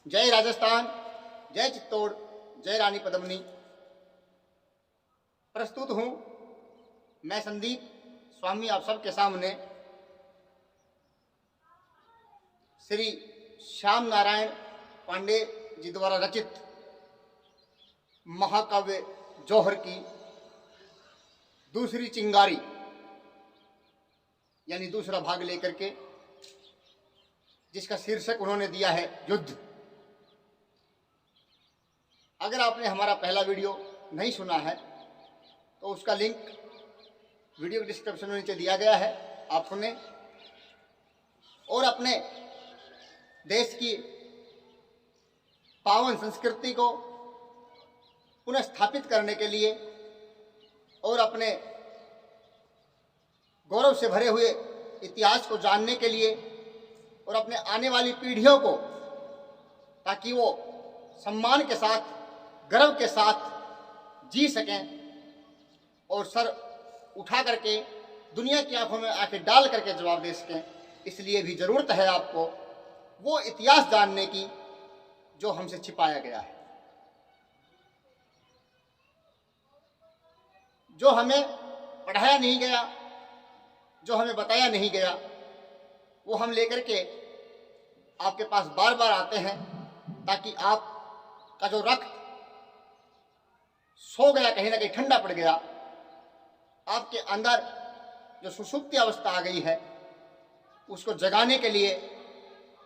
जय राजस्थान, जय चित्तौड़, जय रानी पद्मिनी। प्रस्तुत हूं मैं संदीप स्वामी आप सबके सामने श्री श्याम नारायण पांडे जी द्वारा रचित महाकाव्य जौहर की दूसरी चिंगारी यानी दूसरा भाग लेकर के, जिसका शीर्षक उन्होंने दिया है युद्ध। अगर आपने हमारा पहला वीडियो नहीं सुना है तो उसका लिंक वीडियो के डिस्क्रिप्शन में नीचे दिया गया है, आप सुने और अपने देश की पावन संस्कृति को पुनः स्थापित करने के लिए और अपने गौरव से भरे हुए इतिहास को जानने के लिए और अपने आने वाली पीढ़ियों को, ताकि वो सम्मान के साथ, गर्व के साथ जी सकें और सर उठा करके दुनिया की आंखों में आंखें डाल करके जवाब दे सकें, इसलिए भी ज़रूरत है आपको वो इतिहास जानने की जो हमसे छिपाया गया है, जो हमें पढ़ाया नहीं गया, जो हमें बताया नहीं गया, वो हम लेकर के आपके पास बार बार आते हैं, ताकि आपका जो रक्त सो गया, कहीं ना कहीं ठंडा पड़ गया, आपके अंदर जो सुषुप्ति अवस्था आ गई है उसको जगाने के लिए,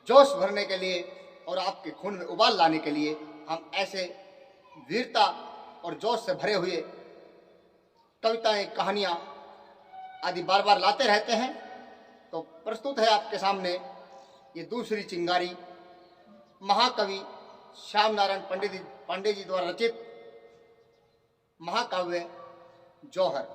जोश भरने के लिए और आपके खून में उबाल लाने के लिए हम ऐसे वीरता और जोश से भरे हुए कविताएं, कहानियां आदि बार बार लाते रहते हैं। तो प्रस्तुत है आपके सामने ये दूसरी चिंगारी, महाकवि श्याम नारायण पांडे जी द्वारा रचित महाकाव्य जौहर।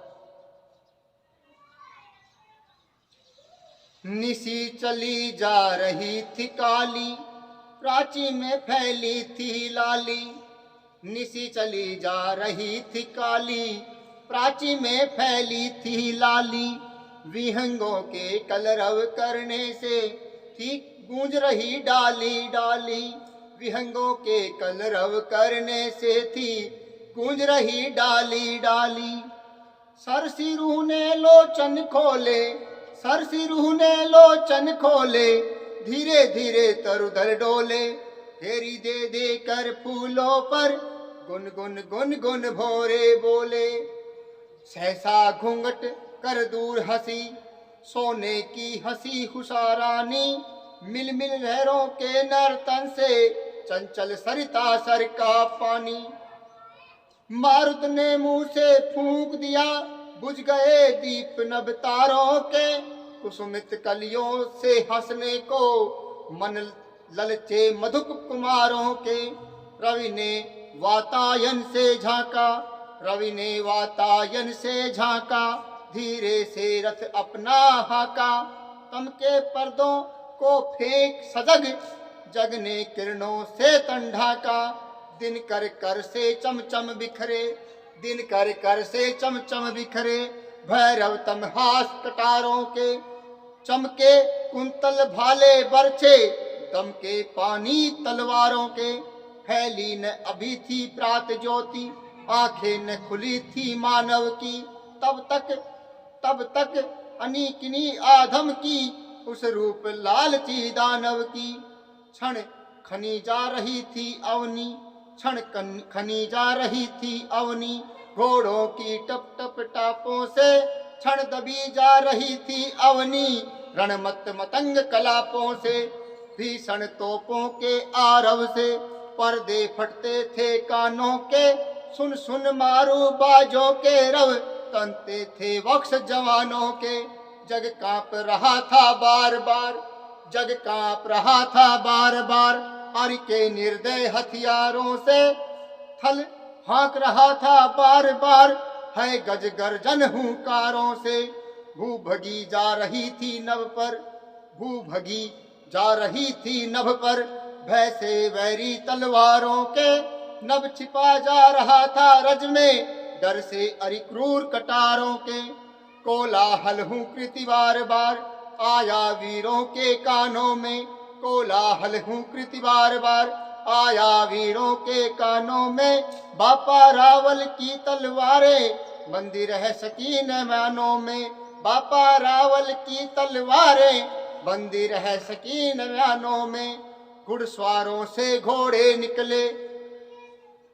निसी चली जा रही थी काली, प्राची में फैली थी लाली। निसी चली जा रही थी काली, प्राची में फैली थी लाली। विहंगों के कलरव करने से थी गूंज रही डाली डाली। विहंगों के कलरव करने से थी गूंज रही डाली डाली। सरसी रूह ने लोचन खोले, सरसी रूह ने लोचन खोले। धीरे धीरे तरुदर डोले, फेरी दे दे कर फूलों पर गुन गुन गुन गुन भोरे बोले। सहसा घूंघट कर दूर हंसी, सोने की हंसी हुशारानी। मिल मिल लहरों के नर्तन से चंचल सरिता सर का पानी। मारुत ने मुंह से फूंक दिया, बुझ गए दीप नभ तारों के। कुसुमित कलियों से हंसने को मन ललचे मधुक कुमारों के। रवि ने वातायन से झांका, रवि ने वातायन से झांका। धीरे से रथ अपना हाका, तम के पर्दों को फेंक सजग। जग ने किरणों से तन ढाका। दिन कर कर से चमचम बिखरे, दिन कर कर से चमचम बिखरे। भैरव तम हास कटारों के, चमके कुंतल भाले बरछे। दम के पानी तलवारों के। फैली न अभी थी प्रात ज्योति, आंखें न खुली थी मानव की। तब तक अनीकिनी आधम की, उस रूप लालची दानव की। क्षण खनी जा रही थी अवनी, क्षण खनी जा रही थी अवनी। घोड़ों की टप टप टापों से क्षण दबी जा रही थी अवनी। रणमत मतंग कलापों से, भीषण तोपों के आरव से। पर्दे फटते थे कानों के, सुन सुन मारू बाजों के रव। तनते थे वक्ष जवानों के। जग कांप रहा था बार बार, जग कांप रहा था बार बार। हर के निर्दय हथियारों से थल हाँक रहा था बार बार। है गज गर्जन हुंकारों से। भूभगी जा रही थी नभ पर, भूभगी जा रही थी नभ पर। भय से वैरी तलवारों के, नभ छिपा जा रहा था रज में। डर से अरिक्रूर कटारों के। कोलाहल हुंकृति बार बार, आया वीरों के कानों में। कोलाहल हुंकृति बार बार, आया वीरों के कानों में बापा रावल की तलवारें, बंदी रह सकी न म्यानों में बापा रावल की तलवारें, बंदी रह सकी न म्यानों में। घुड़सवारों से घोड़े निकले,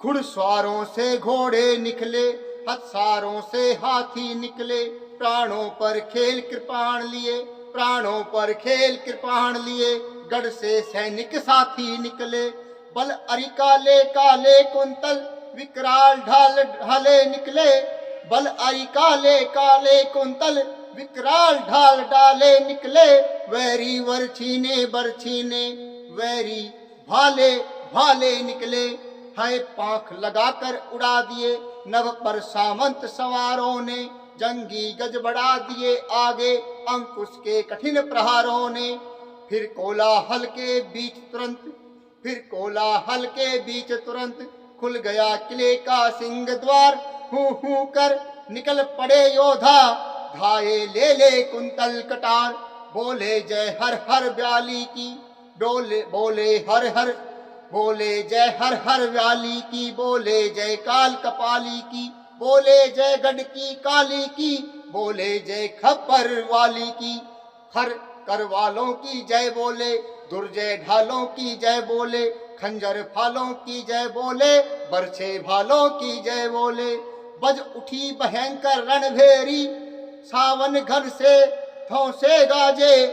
घुड़सवारों से घोड़े निकले, हथसारों से हाथी निकले, प्राणों पर खेल कृपाण लिए, प्राणों पर खेल कृपाण लिए, गढ़ से सैनिक साथी निकले। बल अरि काले काले कुंतल विकराल ढाल ढाले निकले, बल अरि काले काले कुंतल विकराल ढाल डाले निकले। वैरी वरछीने बरछीने, वैरी भाले भाले निकले, है पांख लगाकर उड़ा दिए नभ पर सामंत सवारों ने, जंगी गज बढ़ा दिए आगे अंकुश के कठिन प्रहारों ने। फिर कोलाहल के बीच तुरंत, फिर कोलाहल के बीच तुरंत खुल गया किले का सिंह द्वार। हूं कर निकल पड़े योद्धा, धाये ले ले कुंतल कटार। बोले जय हर हर व्याली की, डोले बोले हर हर, बोले जय हर हर व्याली की, बोले जय काल कपाली की, बोले जय गढ़ की काली की, बोले जय खप्पर वाली की। खर कर वालों की जय बोले, दुर्जय ढालों की जय बोले, खंजर फालों की जय बोले, बरछे भालों की जय बोले। बज उठी भयंकर रणभेरी, सावन घर से ठोंसे गाजे,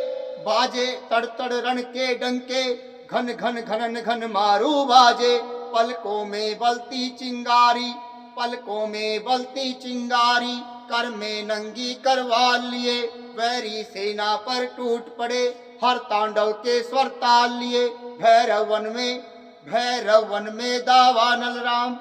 बाजे तड़ तड़ रण के डंके, घन घन घनन घन मारू बाजे। पलकों में बलती चिंगारी, पलकों में बलती चिंगारी, कर में नंगी करवा लिए, वैरी सेना पर टूट पड़े हर तांडव के स्वर ताल लिए। भैरव वन में, भैरव वन में दावा नल राम,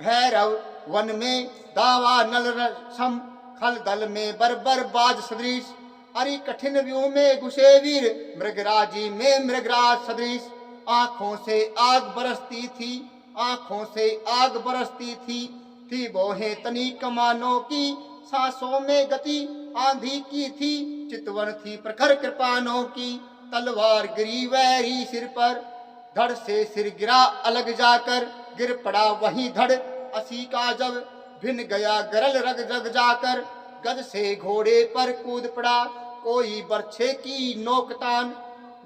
भैरव वन में दावा नल सम, खल दल में बरबर बाज सदृश, अरि कठिन व्यू में घुसे वीर, मृगराजी में मृगराज सदृश। आंखों से आग बरसती थी, आंखों से आग बरसती थी बोहे तनी कमानों की, सांसों में गति आंधी की थी, चितवन थी प्रखर कृपानों की। तलवार गिरी वैरी सिर पर, धड़ से सिर गिरा अलग जाकर, गिर पड़ा वहीं धड़ असी का जब, भिन गया गरल रग रग जाकर। गज से घोड़े पर कूद पड़ा कोई बरछे की नोकतान,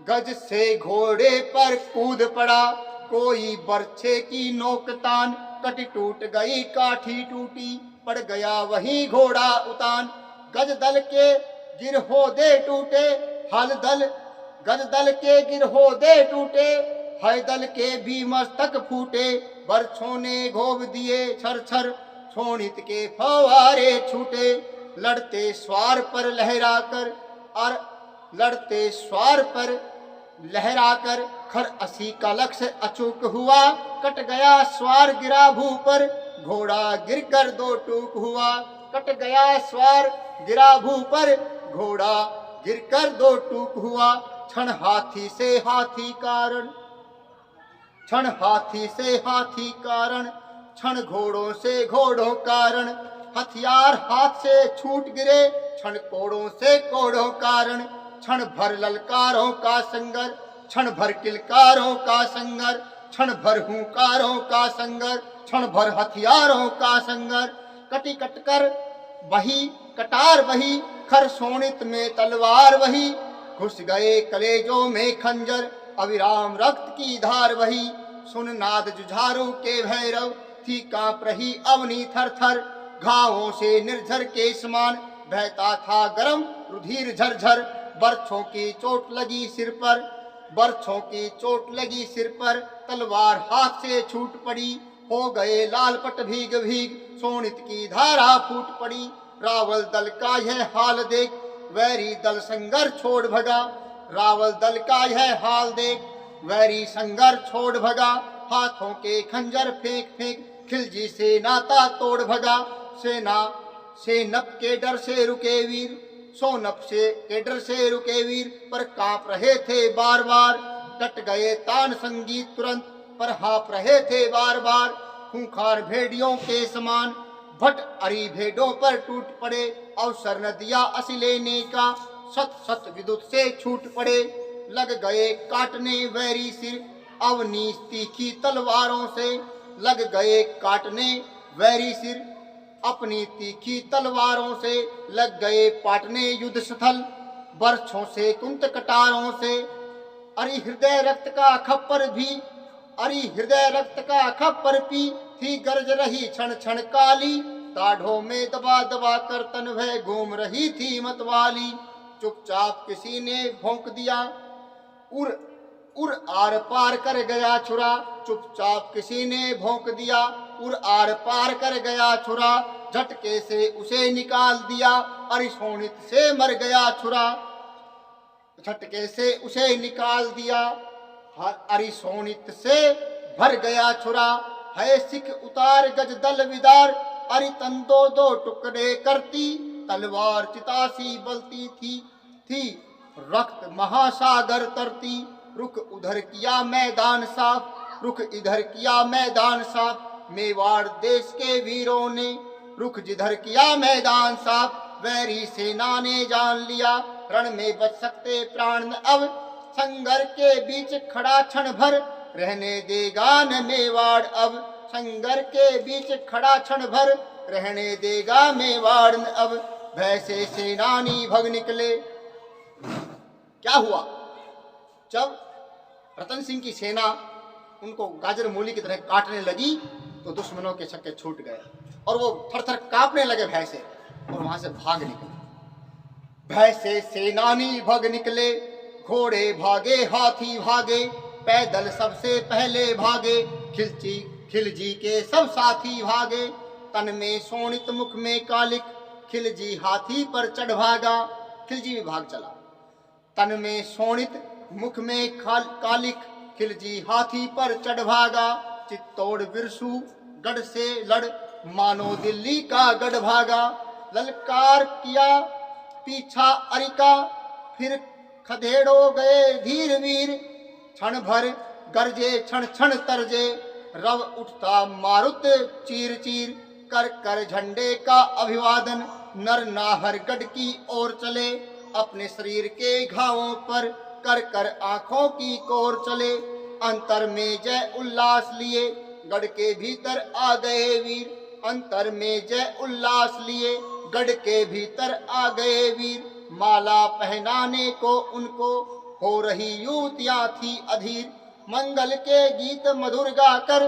गज से घोड़े पर कूद पड़ा कोई बरछे की नोकतान। कटी टूट गई काठी टूटी, पड़ गया वहीं घोड़ा उतान। गज दल के गिर हो दे टूटे, हल दल गज दल के गिर हो दे टूटे, हय दल के भी मस्तक फूटे। बरछों ने घोब दिए छर छर, छोणित के फवारे छूटे। लड़ते स्वार पर लहराकर, और लड़ते स्वार पर लहराकर, खर असी का लक्ष्य अचूक हुआ। कट गया स्वार गिरा भू पर, घोड़ा गिरकर दो टूक हुआ। कट गया स्वार गिरा भू पर, घोड़ा गिरकर दो टूक हुआ। क्षण हाथी से हाथी कारण, क्षण हाथी से हाथी कारण, क्षण घोड़ों से घोड़ों कारण। हथियार हाथ से छूट गिरे, क्षण कोड़ों से कोड़ों कारण। क्षण भर ललकारों का संगर, क्षण भर किलकारों का संगर, क्षण भर हुंकारों का संगर, क्षण भर हथियारों का संगर। कटी कटकर वही कटार वही, खर सोनित में तलवार वही। घुस गए कलेजों में खंजर, अविराम रक्त की धार वही। सुन नाद जुझारू के भैरव, थी कांप रही अवनी थर थर। घावों से निर्झर के समान बहता था गरम रुधिर झरझर। बरछों की चोट लगी सिर पर, बरछों की चोट लगी सिर पर। तलवार हाथ से छूट पड़ी, हो गए लाल पट भीग भीग। सोनित की धारा फूट पड़ी, रावल दल का यह हाल देख, वैरी दल संगर छोड़ भगा। रावल दल का यह हाल देख, वैरी संगर छोड़ भगा। हाथों के खंजर फेंक फेंक, खिलजी से नाता तोड़ भगा। सेना सेनप के डर से रुके वीर, सोनप से के डर से रुके वीर। पर कांप रहे थे बार बार, डट गए तान संगीत तुरंत। पर हाँप रहे थे बार बार, खूंखार भेड़ियों के समान। भट अरी भेड़ों पर टूट पड़े, अवसर न दिया असी लेने का। सत सत विद्युत से छूट पड़े, लग गए काटने वैरी सिर। अवनीश तीखी तलवारों से लग गए काटने वैरी सिर। अपनी तीखी तलवारों से लग गए पाटने युद्ध स्थल, बरछों से कुंत कटारों से। अरि हृदय रक्त का खप्पर भी, अरि हृदय रक्त का खप्पर पी थी गरज रही क्षण क्षण काली। दाढ़ों में दबा दबा कर तन भय घूम रही थी मतवाली। चुपचाप किसी ने भौंक दिया, उर उर आर पार कर गया छुरा। चुपचाप किसी ने भौंक दिया, उर आर पार कर गया छुरा। झटके से उसे निकाल दिया, अरिशोणित से मर गया छुरा। झटके से उसे निकाल दिया, अरिशोणित से भर गया छुरा। है सिख उतार गज दल विदार, अरि तन दो दो टुकड़े करती। तलवार चितासी बलती थी रक्त महासागर तरती। रुख उधर किया मैदान साफ, रुख इधर किया मैदान साफ। मेवाड़ देश के वीरों ने रुख जिधर किया मैदान साफ। वैरी सेना ने जान लिया, रण में बच सकते प्राण न अब। संगर के बीच खड़ा क्षण भर, रहने देगा न मेवाड़ अब। संगर के बीच खड़ा क्षण भर, रहने देगा मेवाड़ न अब। भय से सेनानी भग निकले। क्या हुआ? जब रतन सिंह की सेना उनको गाजर मूली की तरह काटने लगी तो दुश्मनों के छक्के छूट गए और वो थर थर कांपने लगे भय से और वहां से भाग निकले। भय से सेनानी भग निकले, घोड़े भागे हाथी भागे, पैदल सबसे पहले भागे। खिलजी के सब साथी भागे, तन में शोणित मुख में कालिक। खिलजी हाथी पर चढ़ भागा, खिलजी भी भाग चला। तन में शोणित मुख में कालिक, खिलजी हाथी पर चढ़ भागा। चित्तौड़ बिरसू गढ़ से लड़, मानो दिल्ली का गढ़ भागा। ललकार किया पीछा अरिका, फिर खदेड़ो गए धीर वीर। क्षण भर गरजे क्षण क्षण तरजे, रव उठता मारुत चीर चीर। कर कर झंडे का अभिवादन, नर नाहर गढ़ की ओर चले। अपने शरीर के घावों पर कर कर आंखों की कोर चले। अंतर में जय उल्लास लिए, गढ़ के भीतर आ गए वीर। अंतर में जय उल्लास लिए, गढ़ के भीतर आ गए वीर। माला पहनाने को उनको हो रही युवतियां थी अधीर। मंगल के गीत मधुर गाकर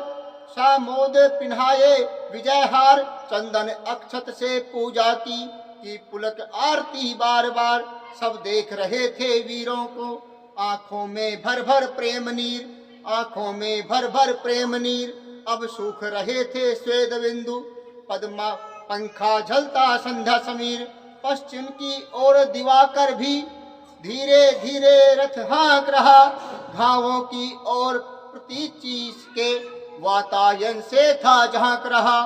सामोद पिन्हाए विजय हार। चंदन अक्षत से पूजा की पुलक आरती बार बार। सब देख रहे थे वीरों को, आंखों में भर भर प्रेम नीर, आंखों में भर भर प्रेम नीर। अब सूख रहे थे स्वेद बिंदु, पद्मा पंखा झलता संध्या समीर। पश्चिम की ओर दिवाकर भी धीरे धीरे रथ हाँक रहा। घावों की ओर प्रतीचीस के वातायन से था झांक रहा।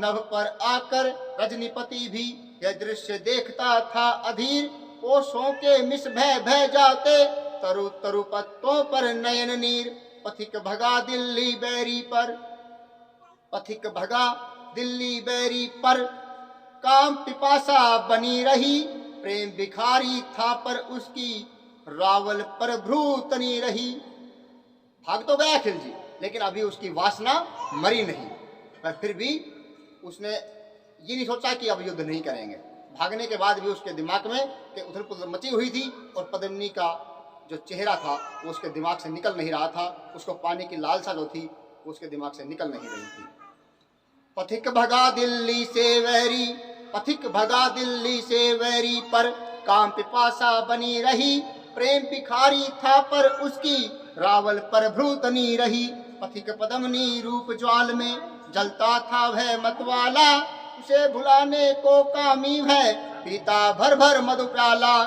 नभ पर आकर रजनीपति भी यह दृश्य देखता था अधीर। कोसों के मिस भय भय जाते, तरु तरु पत्तों पर नयन नीर। पथिक भगा दिल्ली बैरी पर, पथिक भगा दिल्ली बैरी पर। काम पिपासा बनी रही, प्रेम भिखारी था पर उसकी रावल पर भ्रू तनी रही। भाग तो गया खिलजी, लेकिन अभी उसकी वासना मरी नहीं। पर फिर भी उसने ये नहीं सोचा कि अब युद्ध नहीं करेंगे। भागने के बाद भी उसके दिमाग में कि उथल पुथल मची हुई थी और पद्मिनी का जो चेहरा था वो उसके दिमाग से निकल नहीं रहा था। उसको पाने की लालसा जो थी वो उसके दिमाग से निकल नहीं रही थी। पथिक भगा दिल्ली से वैरी, पथिक भगा दिल्ली से वैरी पर। काम पिपासा बनी रही, प्रेम भिखारी था पर उसकी रावल पर भ्रूतनी रही। पथिक पद्मिनी रूप ज्वाल में जलता था वह मतवाला। उसे भुलाने को कामी है पीता भर भर मधु प्याला।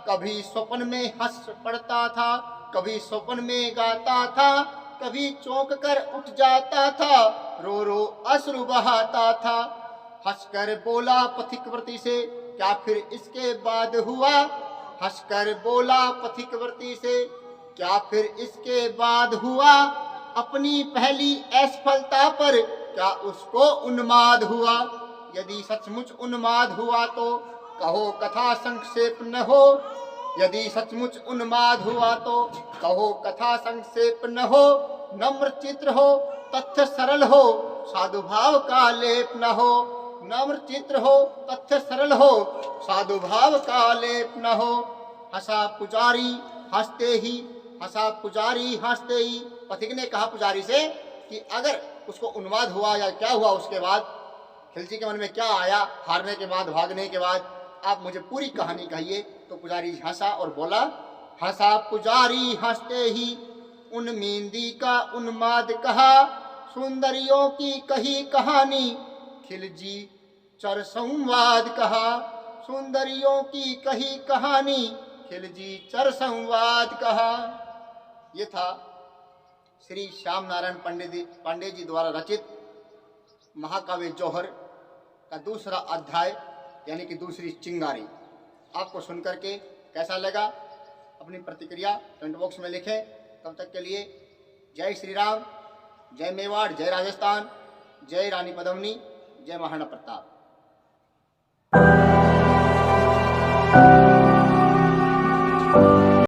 कभी स्वप्न में हंस पड़ता था, कभी स्वप्न में गाता था। कभी चौंक कर उठ जाता था, रो रो अश्रु बहाता था। हंसकर बोला पथिकव्रती से, क्या फिर इसके बाद हुआ? हंसकर बोला पथिकव्रती से, क्या फिर इसके बाद हुआ? अपनी पहली असफलता पर क्या उसको उन्माद हुआ? यदि सचमुच उन्माद हुआ तो कहो कथा संक्षेप न हो। यदि सचमुच उन्माद हुआ तो कहो कथा संक्षेप न हो, नम्र चित्र हो तथ्य सरल हो, साधु भाव का लेप न हो। नम्र चित्र हो तथ्य सरल हो, साधु भाव का लेप न हो। हंसा पुजारी हंसते ही, हंसा पुजारी हंसते ही। पथिक ने कहा पुजारी से कि अगर उसको उन्माद हुआ या क्या हुआ, उसके बाद खिलजी के मन में क्या आया हारने के बाद, भागने के बाद, आप मुझे पूरी कहानी कहिए। तो पुजारी हंसा और बोला, हंसा पुजारी हंसते ही, उन्मीदी का उन्माद कहा, सुंदरियों की कही कहानी, खिलजी चर संवाद कहा। सुंदरियों की कही कहानी, खिलजी चर संवाद कहा। ये था श्री श्याम नारायण पांडे जी द्वारा रचित महाकाव्य जौहर का दूसरा अध्याय, यानी कि दूसरी चिंगारी। आपको सुनकर के कैसा लगा, अपनी प्रतिक्रिया कमेंट बॉक्स में लिखें। तब तक के लिए जय श्री राम, जय मेवाड़, जय राजस्थान, जय रानी पद्मिनी, जय महाराणा प्रताप।